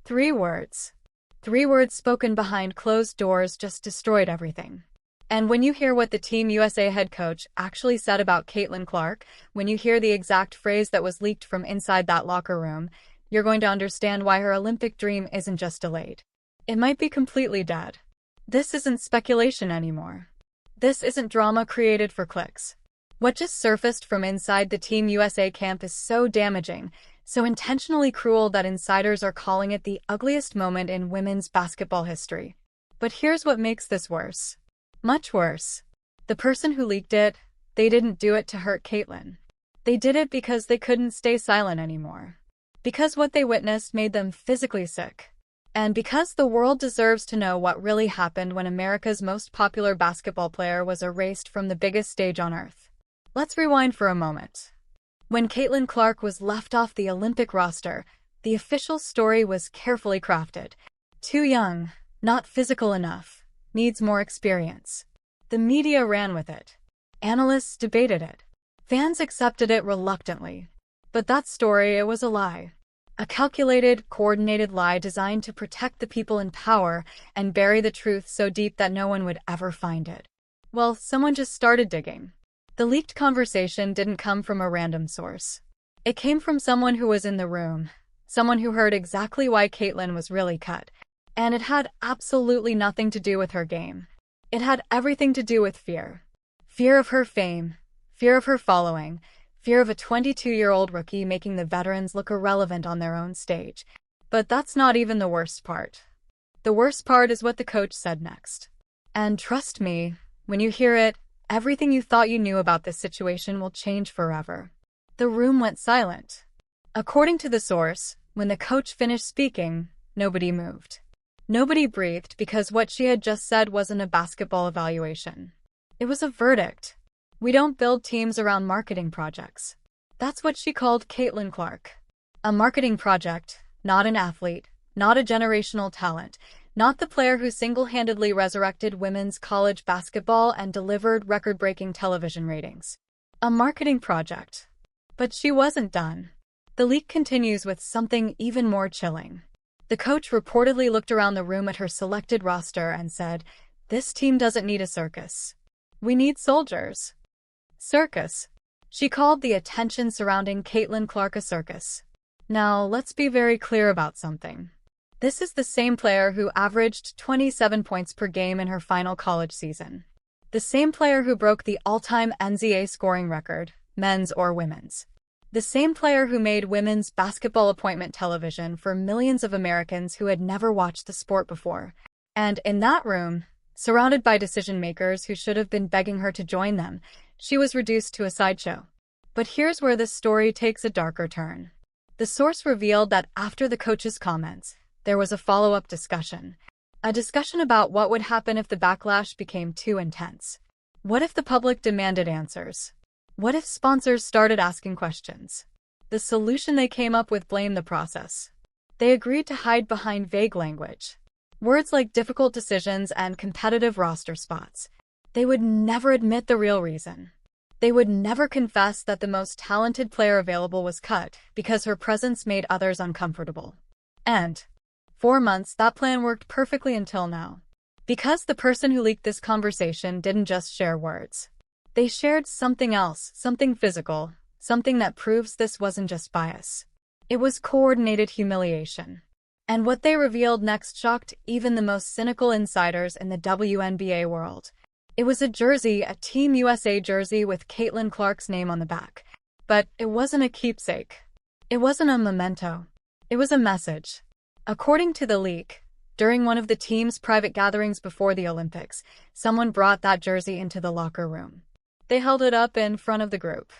Three words. 3 words spoken behind closed doors just destroyed everything. And when you hear what the Team USA head coach actually said about Caitlin Clark, when you hear the exact phrase that was leaked from inside that locker room, you're going to understand why her Olympic dream isn't just delayed. It might be completely dead. This isn't speculation anymore. This isn't drama created for clicks. What just surfaced from inside the Team USA camp is so damaging, so intentionally cruel that insiders are calling it the ugliest moment in women's basketball history. But here's what makes this worse. Much worse. The person who leaked it, they didn't do it to hurt Caitlin. They did it because they couldn't stay silent anymore. Because what they witnessed made them physically sick. And because the world deserves to know what really happened when America's most popular basketball player was erased from the biggest stage on earth. Let's rewind for a moment. When Caitlin Clark was left off the Olympic roster, the official story was carefully crafted. Too young, not physical enough, needs more experience. The media ran with it. Analysts debated it. Fans accepted it reluctantly. But that story, it was a lie. A calculated, coordinated lie designed to protect the people in power and bury the truth so deep that no one would ever find it. Well, someone just started digging. The leaked conversation didn't come from a random source. It came from someone who was in the room, someone who heard exactly why Caitlin was really cut. And it had absolutely nothing to do with her game. It had everything to do with fear. Fear of her fame, fear of her following, fear of a 22-year-old rookie making the veterans look irrelevant on their own stage. But that's not even the worst part. The worst part is what the coach said next. And trust me, when you hear it, everything you thought you knew about this situation will change forever. The room went silent. According to the source, when the coach finished speaking, nobody moved. Nobody breathed because what she had just said wasn't a basketball evaluation. It was a verdict. We don't build teams around marketing projects. That's what she called Caitlin Clark. A marketing project, not an athlete, not a generational talent, not the player who single-handedly resurrected women's college basketball and delivered record-breaking television ratings. A marketing project. But she wasn't done. The leak continues with something even more chilling. The coach reportedly looked around the room at her selected roster and said, "This team doesn't need a circus. We need soldiers." Circus. She called the attention surrounding Caitlin Clark a circus. Now, let's be very clear about something. This is the same player who averaged 27 points per game in her final college season. The same player who broke the all-time NCAA scoring record, men's or women's. The same player who made women's basketball appointment television for millions of Americans who had never watched the sport before. And in that room, surrounded by decision-makers who should have been begging her to join them, she was reduced to a sideshow. But here's where this story takes a darker turn. The source revealed that after the coach's comments, there was a follow-up discussion. A discussion about what would happen if the backlash became too intense. What if the public demanded answers? What if sponsors started asking questions? The solution they came up with blamed the process. They agreed to hide behind vague language. Words like difficult decisions and competitive roster spots. They would never admit the real reason. They would never confess that the most talented player available was cut because her presence made others uncomfortable. And 4 months, that plan worked perfectly until now. Because the person who leaked this conversation didn't just share words. They shared something else, something physical, something that proves this wasn't just bias. It was coordinated humiliation. And what they revealed next shocked even the most cynical insiders in the WNBA world. It was a jersey, a Team USA jersey with Caitlin Clark's name on the back. But it wasn't a keepsake. It wasn't a memento. It was a message. According to the leak, during one of the team's private gatherings before the Olympics, someone brought that jersey into the locker room. They held it up in front of the group.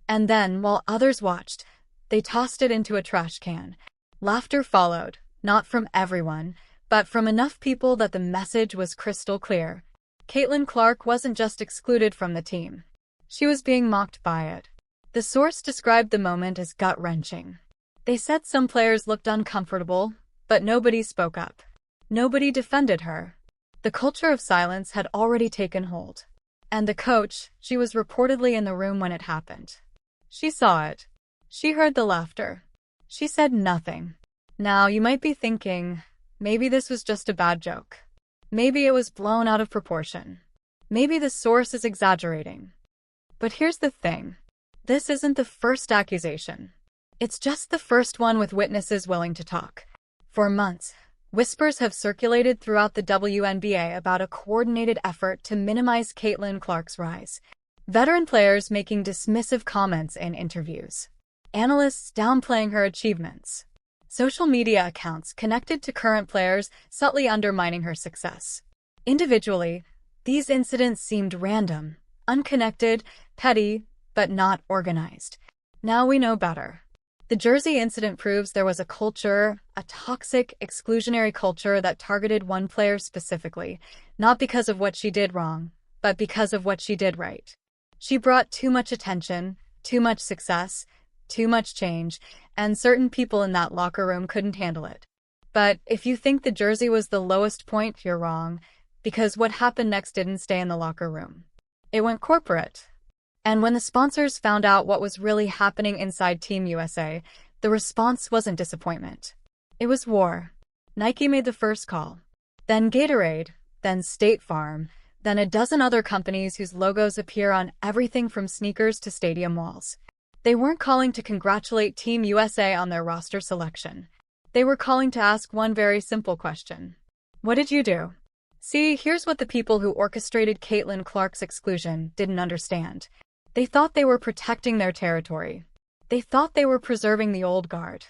And then, while others watched, they tossed it into a trash can. Laughter followed, not from everyone, but from enough people that the message was crystal clear. Caitlin Clark wasn't just excluded from the team. She was being mocked by it. The source described the moment as gut-wrenching. They said some players looked uncomfortable, but nobody spoke up. Nobody defended her. The culture of silence had already taken hold. And the coach, she was reportedly in the room when it happened. She saw it. She heard the laughter. She said nothing. Now, you might be thinking, maybe this was just a bad joke. Maybe it was blown out of proportion. Maybe the source is exaggerating. But here's the thing. This isn't the first accusation. It's just the first one with witnesses willing to talk. For months, whispers have circulated throughout the WNBA about a coordinated effort to minimize Caitlin Clark's rise. Veteran players making dismissive comments in interviews. Analysts downplaying her achievements. Social media accounts connected to current players subtly undermining her success. Individually, these incidents seemed random, unconnected, petty, but not organized. Now we know better. The Jersey incident proves there was a culture, a toxic, exclusionary culture that targeted one player specifically, not because of what she did wrong, but because of what she did right. She brought too much attention, too much success, too much change, and certain people in that locker room couldn't handle it. But if you think the Jersey was the lowest point, you're wrong, because what happened next didn't stay in the locker room. It went corporate. And when the sponsors found out what was really happening inside Team USA, the response wasn't disappointment. It was war. Nike made the first call. Then Gatorade, then State Farm, then a dozen other companies whose logos appear on everything from sneakers to stadium walls. They weren't calling to congratulate Team USA on their roster selection. They were calling to ask one very simple question. What did you do? See, here's what the people who orchestrated Caitlin Clark's exclusion didn't understand. They thought they were protecting their territory. They thought they were preserving the old guard.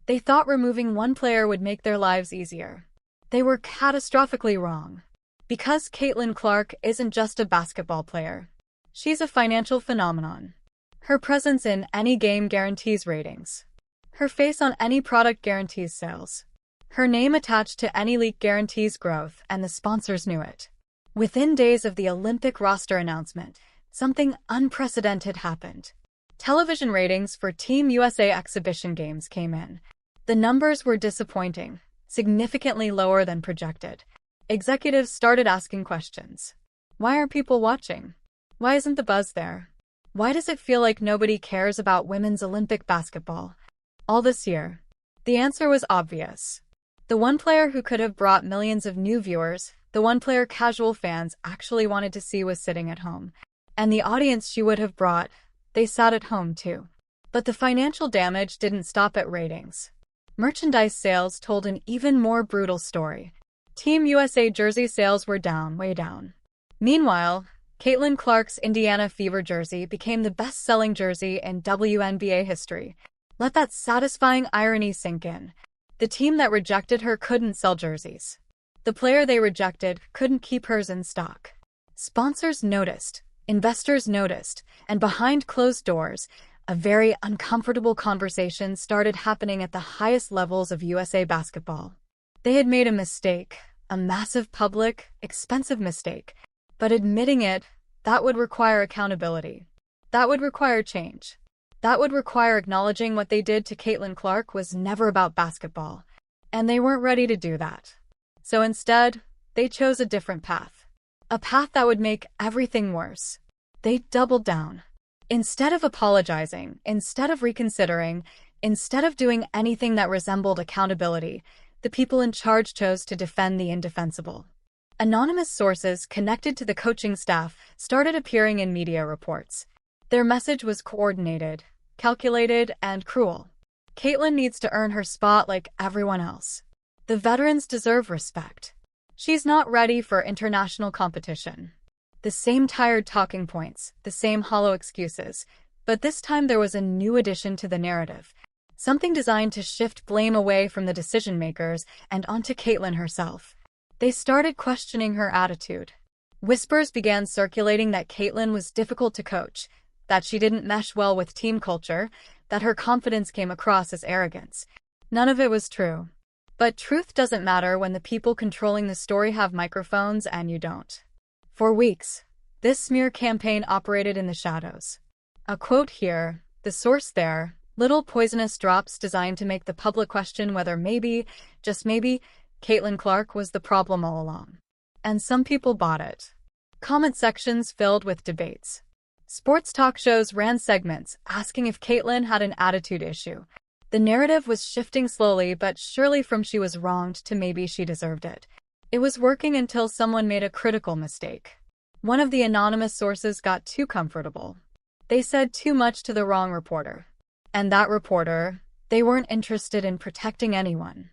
They thought removing one player would make their lives easier. They were catastrophically wrong. Because Caitlin Clark isn't just a basketball player. She's a financial phenomenon. Her presence in any game guarantees ratings. Her face on any product guarantees sales. Her name attached to any league guarantees growth, and the sponsors knew it. Within days of the Olympic roster announcement, something unprecedented happened. Television ratings for Team USA exhibition games came in. The numbers were disappointing, significantly lower than projected. Executives started asking questions. Why aren't people watching? Why isn't the buzz there? Why does it feel like nobody cares about women's Olympic basketball? All this year. The answer was obvious. The one player who could have brought millions of new viewers, the one player casual fans actually wanted to see was sitting at home. And the audience she would have brought, they sat at home too. But the financial damage didn't stop at ratings. Merchandise sales told an even more brutal story. Team USA jersey sales were down, way down. Meanwhile, Caitlin Clark's Indiana Fever jersey became the best-selling jersey in WNBA history. Let that satisfying irony sink in. The team that rejected her couldn't sell jerseys. The player they rejected couldn't keep hers in stock. Sponsors noticed. Investors noticed, and behind closed doors, a very uncomfortable conversation started happening at the highest levels of USA basketball. They had made a mistake, a massive public, expensive mistake, but admitting it, that would require accountability. That would require change. That would require acknowledging what they did to Caitlin Clark was never about basketball, and they weren't ready to do that. So instead, they chose a different path. A path that would make everything worse. They doubled down. Instead of apologizing, instead of reconsidering, instead of doing anything that resembled accountability, the people in charge chose to defend the indefensible. Anonymous sources connected to the coaching staff started appearing in media reports. Their message was coordinated, calculated, and cruel. Caitlin needs to earn her spot like everyone else. The veterans deserve respect. She's not ready for international competition. The same tired talking points, the same hollow excuses, but this time there was a new addition to the narrative. Something designed to shift blame away from the decision-makers and onto Caitlin herself. They started questioning her attitude. Whispers began circulating that Caitlin was difficult to coach, that she didn't mesh well with team culture, that her confidence came across as arrogance. None of it was true. But truth doesn't matter when the people controlling the story have microphones and you don't. For weeks, this smear campaign operated in the shadows. A quote here, the source there, little poisonous drops designed to make the public question whether maybe, just maybe, Caitlin Clark was the problem all along. And some people bought it. Comment sections filled with debates. Sports talk shows ran segments asking if Caitlin had an attitude issue. The narrative was shifting slowly but surely from she was wronged to maybe she deserved it. It was working until someone made a critical mistake. One of the anonymous sources got too comfortable. They said too much to the wrong reporter. And that reporter, they weren't interested in protecting anyone.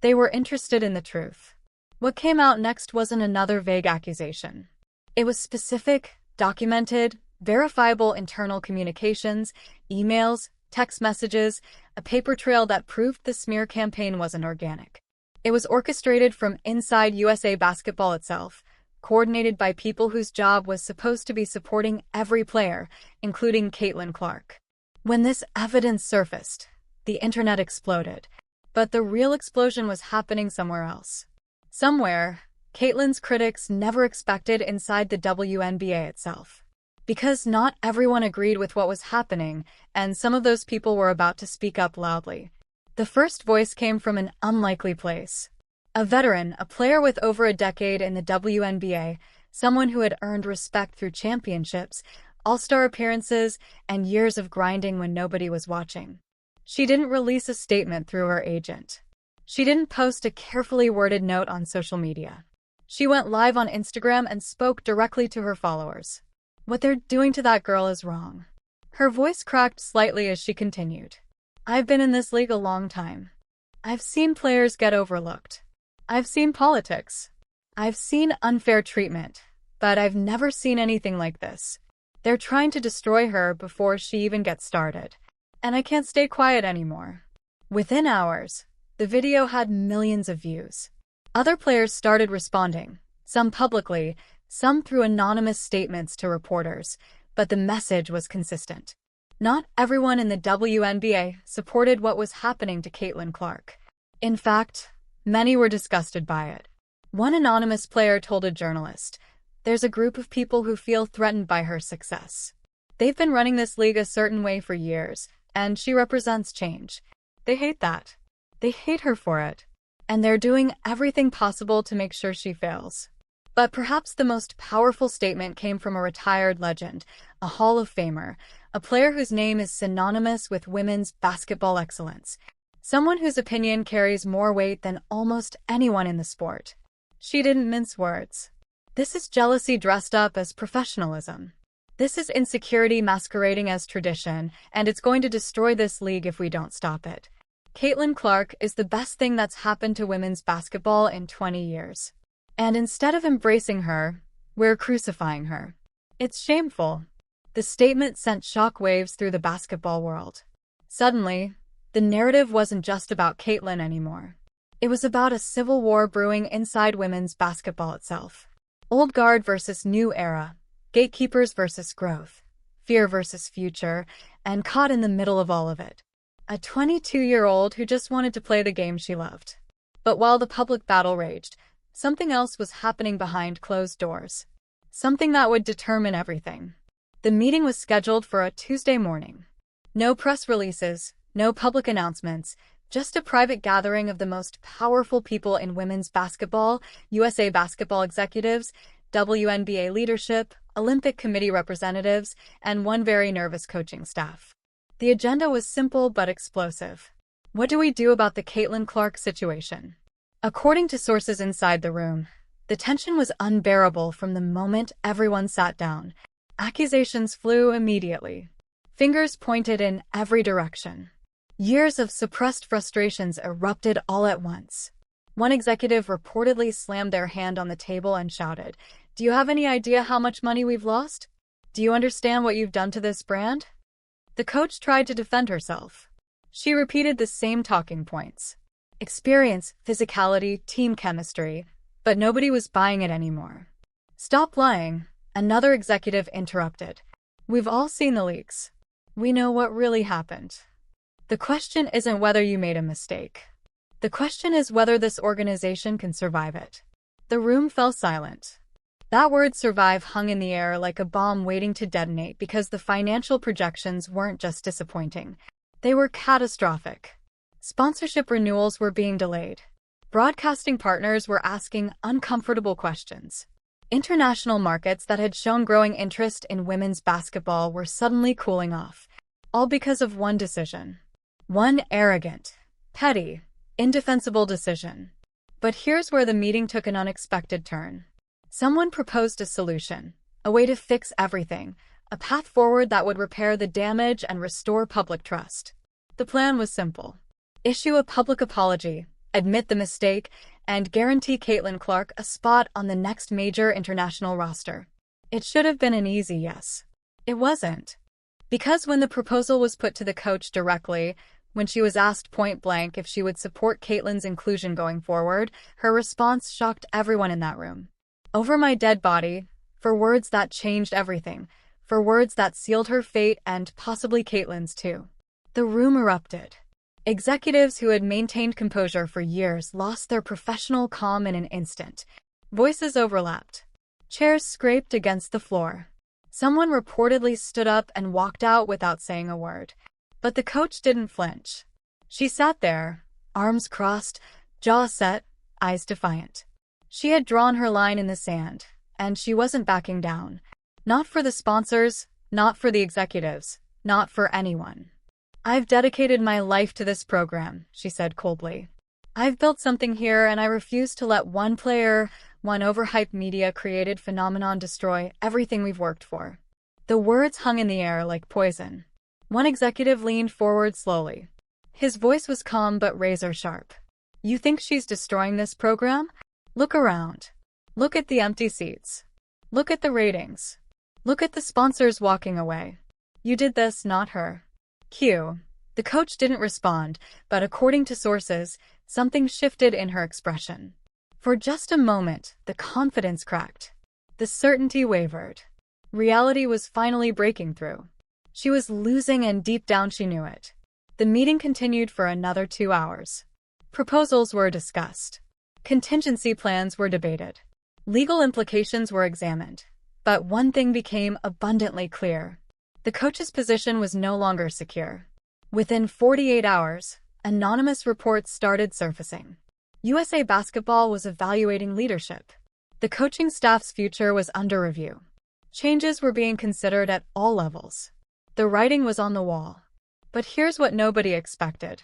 They were interested in the truth. What came out next wasn't another vague accusation. It was specific, documented, verifiable internal communications, emails, text messages, a paper trail that proved the smear campaign wasn't organic. It was orchestrated from inside USA Basketball itself, coordinated by people whose job was supposed to be supporting every player, including Caitlin Clark. When this evidence surfaced, the internet exploded. But the real explosion was happening somewhere else. Somewhere, Caitlin's critics never expected inside the WNBA itself. Because not everyone agreed with what was happening, and some of those people were about to speak up loudly. The first voice came from an unlikely place. A veteran, a player with over a decade in the WNBA, someone who had earned respect through championships, all-star appearances, and years of grinding when nobody was watching. She didn't release a statement through her agent. She didn't post a carefully worded note on social media. She went live on Instagram and spoke directly to her followers. What they're doing to that girl is wrong. Her voice cracked slightly as she continued. I've been in this league a long time. I've seen players get overlooked. I've seen politics. I've seen unfair treatment, but I've never seen anything like this. They're trying to destroy her before she even gets started. And I can't stay quiet anymore. Within hours, the video had millions of views. Other players started responding, some publicly, some through anonymous statements to reporters, but the message was consistent. Not everyone in the WNBA supported what was happening to Caitlin Clark. In fact, many were disgusted by it. One anonymous player told a journalist, "There's a group of people who feel threatened by her success. They've been running this league a certain way for years, and she represents change. They hate that. They hate her for it. And they're doing everything possible to make sure she fails." But perhaps the most powerful statement came from a retired legend, a Hall of Famer, a player whose name is synonymous with women's basketball excellence, someone whose opinion carries more weight than almost anyone in the sport. She didn't mince words. This is jealousy dressed up as professionalism. This is insecurity masquerading as tradition, and it's going to destroy this league if we don't stop it. Caitlin Clark is the best thing that's happened to women's basketball in 20 years. And instead of embracing her, we're crucifying her. It's shameful. The statement sent shockwaves through the basketball world. Suddenly, the narrative wasn't just about Caitlin anymore. It was about a civil war brewing inside women's basketball itself. Old guard versus new era, gatekeepers versus growth, fear versus future, and caught in the middle of all of it, a 22-year-old who just wanted to play the game she loved. But while the public battle raged, something else was happening behind closed doors. Something that would determine everything. The meeting was scheduled for a Tuesday morning. No press releases, no public announcements, just a private gathering of the most powerful people in women's basketball, USA Basketball executives, WNBA leadership, Olympic Committee representatives, and one very nervous coaching staff. The agenda was simple but explosive. What do we do about the Caitlin Clark situation? According to sources inside the room, the tension was unbearable from the moment everyone sat down. Accusations flew immediately. Fingers pointed in every direction. Years of suppressed frustrations erupted all at once. One executive reportedly slammed their hand on the table and shouted, "Do you have any idea how much money we've lost? Do you understand what you've done to this brand?" The coach tried to defend herself. She repeated the same talking points. Experience, physicality, team chemistry, but nobody was buying it anymore. "Stop lying," another executive interrupted. "We've all seen the leaks. We know what really happened. The question isn't whether you made a mistake. The question is whether this organization can survive it." The room fell silent. That word survive hung in the air like a bomb waiting to detonate because the financial projections weren't just disappointing. They were catastrophic. Sponsorship renewals were being delayed. Broadcasting partners were asking uncomfortable questions. International markets that had shown growing interest in women's basketball were suddenly cooling off, all because of one decision. One arrogant, petty, indefensible decision. But here's where the meeting took an unexpected turn. Someone proposed a solution, a way to fix everything, a path forward that would repair the damage and restore public trust. The plan was simple. Issue a public apology, admit the mistake, and guarantee Caitlin Clark a spot on the next major international roster. It should have been an easy yes. It wasn't. Because when the proposal was put to the coach directly, when she was asked point-blank if she would support Caitlin's inclusion going forward, her response shocked everyone in that room. "Over my dead body," for words that changed everything, for words that sealed her fate and possibly Caitlin's too. The room erupted. Executives who had maintained composure for years lost their professional calm in an instant. Voices overlapped. Chairs scraped against the floor. Someone reportedly stood up and walked out without saying a word. But the coach didn't flinch. She sat there, arms crossed, jaw set, eyes defiant. She had drawn her line in the sand, and she wasn't backing down. Not for the sponsors, not for the executives, not for anyone. "I've dedicated my life to this program," she said coldly. "I've built something here, and I refuse to let one player, one overhyped media-created phenomenon destroy everything we've worked for." The words hung in the air like poison. One executive leaned forward slowly. His voice was calm but razor-sharp. "You think she's destroying this program? Look around. Look at the empty seats. Look at the ratings. Look at the sponsors walking away. You did this, not her." Q. The coach didn't respond, but according to sources, something shifted in her expression. For just a moment, the confidence cracked. The certainty wavered. Reality was finally breaking through. She was losing, and deep down she knew it. The meeting continued for another 2 hours. Proposals were discussed. Contingency plans were debated. Legal implications were examined. But one thing became abundantly clear. The coach's position was no longer secure. Within 48 hours, anonymous reports started surfacing. USA Basketball was evaluating leadership. The coaching staff's future was under review. Changes were being considered at all levels. The writing was on the wall. But here's what nobody expected.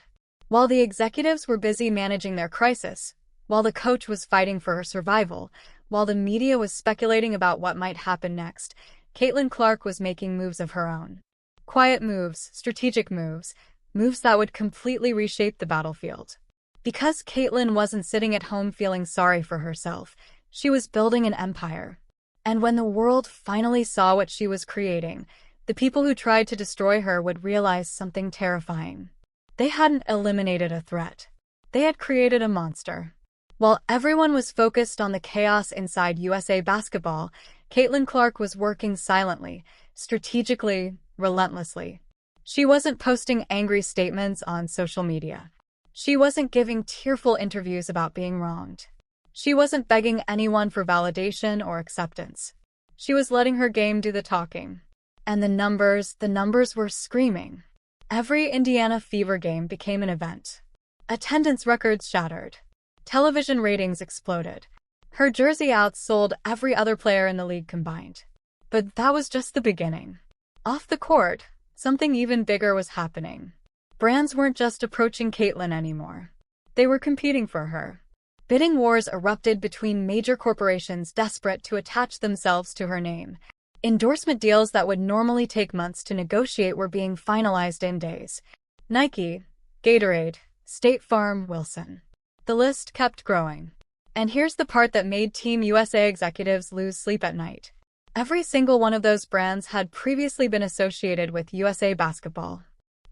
While the executives were busy managing their crisis, while the coach was fighting for her survival, while the media was speculating about what might happen next, Caitlin Clark was making moves of her own. Quiet moves, strategic moves, moves that would completely reshape the battlefield. Because Caitlin wasn't sitting at home feeling sorry for herself, she was building an empire. And when the world finally saw what she was creating, the people who tried to destroy her would realize something terrifying. They hadn't eliminated a threat. They had created a monster. While everyone was focused on the chaos inside USA Basketball, Caitlin Clark was working silently, strategically, relentlessly. She wasn't posting angry statements on social media. She wasn't giving tearful interviews about being wronged. She wasn't begging anyone for validation or acceptance. She was letting her game do the talking. And the numbers were screaming. Every Indiana Fever game became an event. Attendance records shattered. Television ratings exploded. Her jersey outsold every other player in the league combined. But that was just the beginning. Off the court, something even bigger was happening. Brands weren't just approaching Caitlin anymore. They were competing for her. Bidding wars erupted between major corporations desperate to attach themselves to her name. Endorsement deals that would normally take months to negotiate were being finalized in days. Nike, Gatorade, State Farm, Wilson. The list kept growing. And here's the part that made Team USA executives lose sleep at night. Every single one of those brands had previously been associated with USA Basketball.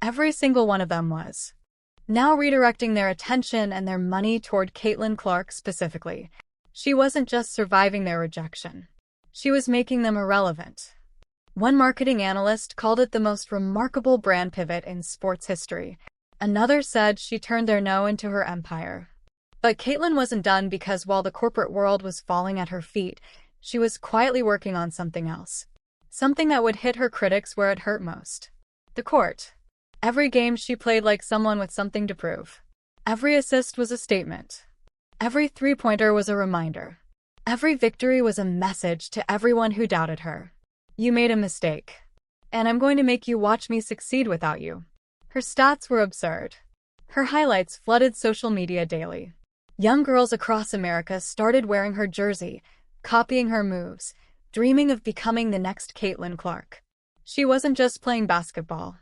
Every single one of them was. Now redirecting their attention and their money toward Caitlin Clark specifically. She wasn't just surviving their rejection. She was making them irrelevant. One marketing analyst called it the most remarkable brand pivot in sports history. Another said she turned their no into her empire. But Caitlin wasn't done, because while the corporate world was falling at her feet, she was quietly working on something else. Something that would hit her critics where it hurt most. The court. Every game she played like someone with something to prove. Every assist was a statement. Every three-pointer was a reminder. Every victory was a message to everyone who doubted her. You made a mistake. And I'm going to make you watch me succeed without you. Her stats were absurd. Her highlights flooded social media daily. Young girls across America started wearing her jersey, copying her moves, dreaming of becoming the next Caitlin Clark. She wasn't just playing basketball.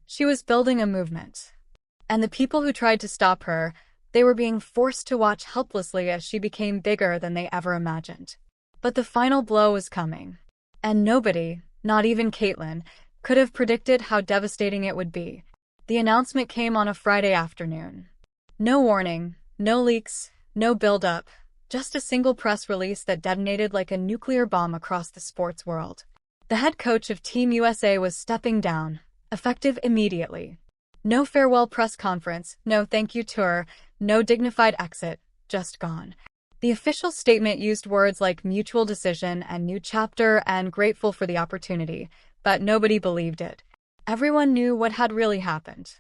She was building a movement. And the people who tried to stop her, they were being forced to watch helplessly as she became bigger than they ever imagined. But the final blow was coming. And nobody, not even Caitlin, could have predicted how devastating it would be. The announcement came on a Friday afternoon. No warning, no leaks, no build-up, just a single press release that detonated like a nuclear bomb across the sports world. The head coach of Team USA was stepping down, effective immediately. No farewell press conference, no thank you tour, no dignified exit, just gone. The official statement used words like mutual decision and new chapter and grateful for the opportunity, but nobody believed it. Everyone knew what had really happened.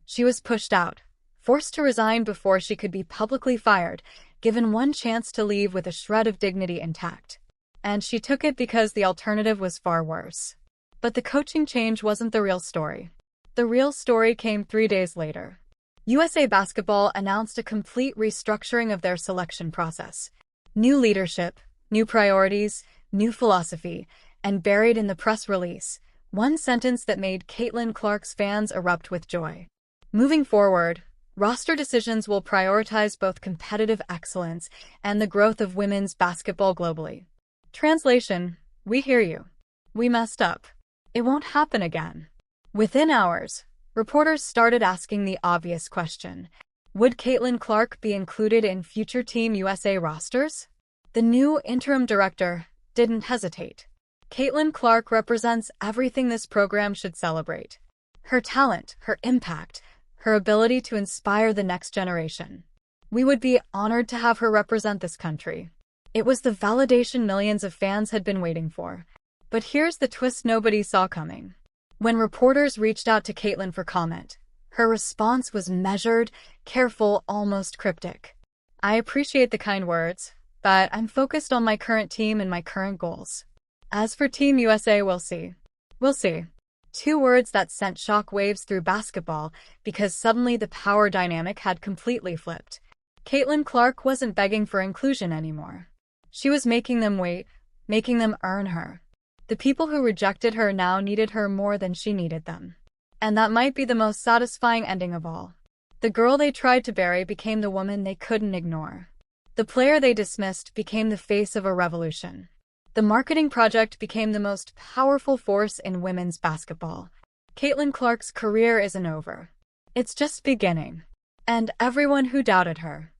She was pushed out, forced to resign before she could be publicly fired, given one chance to leave with a shred of dignity intact. And she took it because the alternative was far worse. But the coaching change wasn't the real story. The real story came 3 days later. USA Basketball announced a complete restructuring of their selection process. New leadership, new priorities, new philosophy, and buried in the press release, one sentence that made Caitlin Clark's fans erupt with joy. Moving forward, roster decisions will prioritize both competitive excellence and the growth of women's basketball globally. Translation: we hear you. We messed up. It won't happen again. Within hours, reporters started asking the obvious question: would Caitlin Clark be included in future Team USA rosters? The new interim director didn't hesitate. Caitlin Clark represents everything this program should celebrate. Her talent, her impact, her ability to inspire the next generation. We would be honored to have her represent this country. It was the validation millions of fans had been waiting for. But here's the twist nobody saw coming. When reporters reached out to Caitlin for comment, her response was measured, careful, almost cryptic. I appreciate the kind words, but I'm focused on my current team and my current goals. As for Team USA, we'll see. We'll see. 2 words that sent shock waves through basketball because suddenly the power dynamic had completely flipped. Caitlin Clark wasn't begging for inclusion anymore. She was making them wait, making them earn her. The people who rejected her now needed her more than she needed them. And that might be the most satisfying ending of all. The girl they tried to bury became the woman they couldn't ignore. The player they dismissed became the face of a revolution. The marketing project became the most powerful force in women's basketball. Caitlin Clark's career isn't over. It's just beginning. And everyone who doubted her.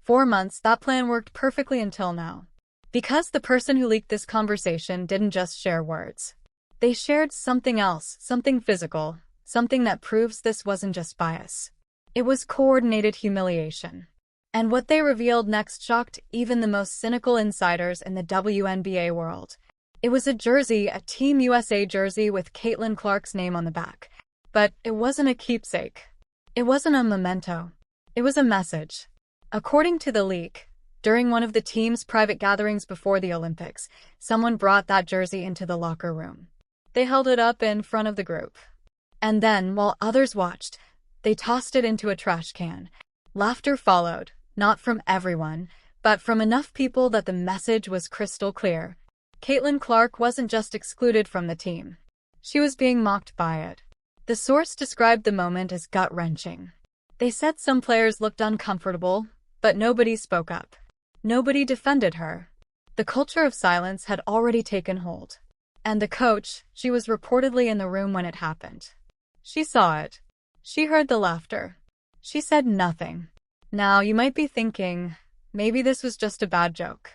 4 months, that plan worked perfectly until now. Because the person who leaked this conversation didn't just share words. They shared something else, something physical, something that proves this wasn't just bias. It was coordinated humiliation. And what they revealed next shocked even the most cynical insiders in the WNBA world. It was a jersey, a Team USA jersey with Caitlin Clark's name on the back. But it wasn't a keepsake. It wasn't a memento. It was a message. According to the leak, during one of the team's private gatherings before the Olympics, someone brought that jersey into the locker room. They held it up in front of the group. And then, while others watched, they tossed it into a trash can. Laughter followed. Not from everyone, but from enough people that the message was crystal clear. Caitlin Clark wasn't just excluded from the team. She was being mocked by it. The source described the moment as gut-wrenching. They said some players looked uncomfortable, but nobody spoke up. Nobody defended her. The culture of silence had already taken hold. And the coach, she was reportedly in the room when it happened. She saw it. She heard the laughter. She said nothing. Now, you might be thinking, maybe this was just a bad joke.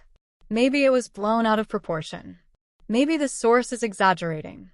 Maybe it was blown out of proportion. Maybe the source is exaggerating.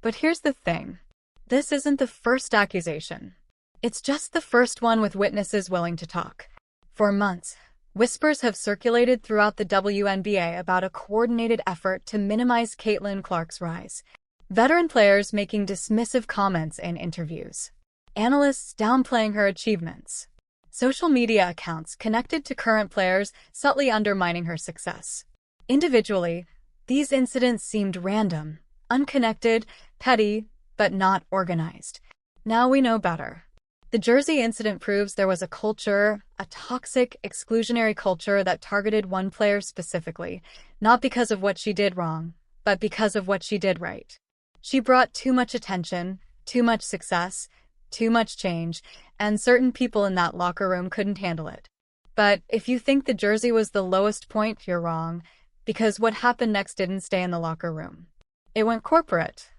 But here's the thing. This isn't the first accusation. It's just the first one with witnesses willing to talk. For months, whispers have circulated throughout the WNBA about a coordinated effort to minimize Caitlin Clark's rise. Veteran players making dismissive comments in interviews. Analysts downplaying her achievements. Social media accounts connected to current players subtly undermining her success. Individually, these incidents seemed random, unconnected, petty, but not organized. Now we know better. The jersey incident proves there was a culture, a toxic, exclusionary culture that targeted one player specifically, not because of what she did wrong, but because of what she did right. She brought too much attention, too much success, too much change, and certain people in that locker room couldn't handle it. But if you think the jersey was the lowest point, you're wrong, because what happened next didn't stay in the locker room. It went corporate.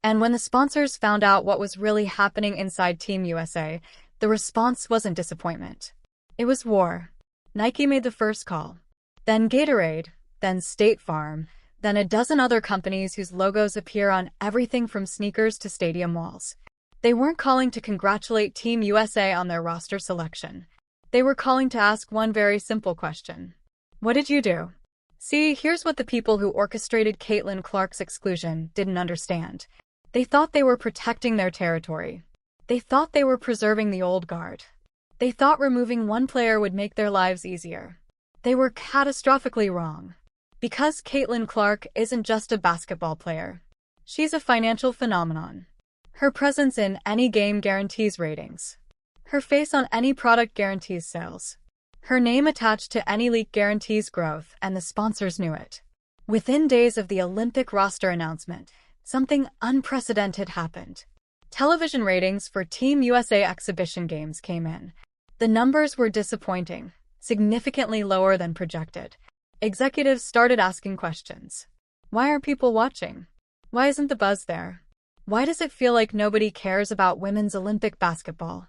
And when the sponsors found out what was really happening inside Team USA, the response wasn't disappointment. It was war. Nike made the first call. Then Gatorade, then State Farm, then a dozen other companies whose logos appear on everything from sneakers to stadium walls. They weren't calling to congratulate Team USA on their roster selection. They were calling to ask one very simple question. What did you do? See, here's what the people who orchestrated Caitlin Clark's exclusion didn't understand. They thought they were protecting their territory. They thought they were preserving the old guard. They thought removing one player would make their lives easier. They were catastrophically wrong. Because Caitlin Clark isn't just a basketball player. She's a financial phenomenon. Her presence in any game guarantees ratings. Her face on any product guarantees sales. Her name attached to any leak guarantees growth, and the sponsors knew it. Within days of the Olympic roster announcement, something unprecedented happened. Television ratings for Team USA exhibition games came in. The numbers were disappointing, significantly lower than projected. Executives started asking questions. Why are people watching? Why isn't the buzz there? Why does it feel like nobody cares about women's Olympic basketball?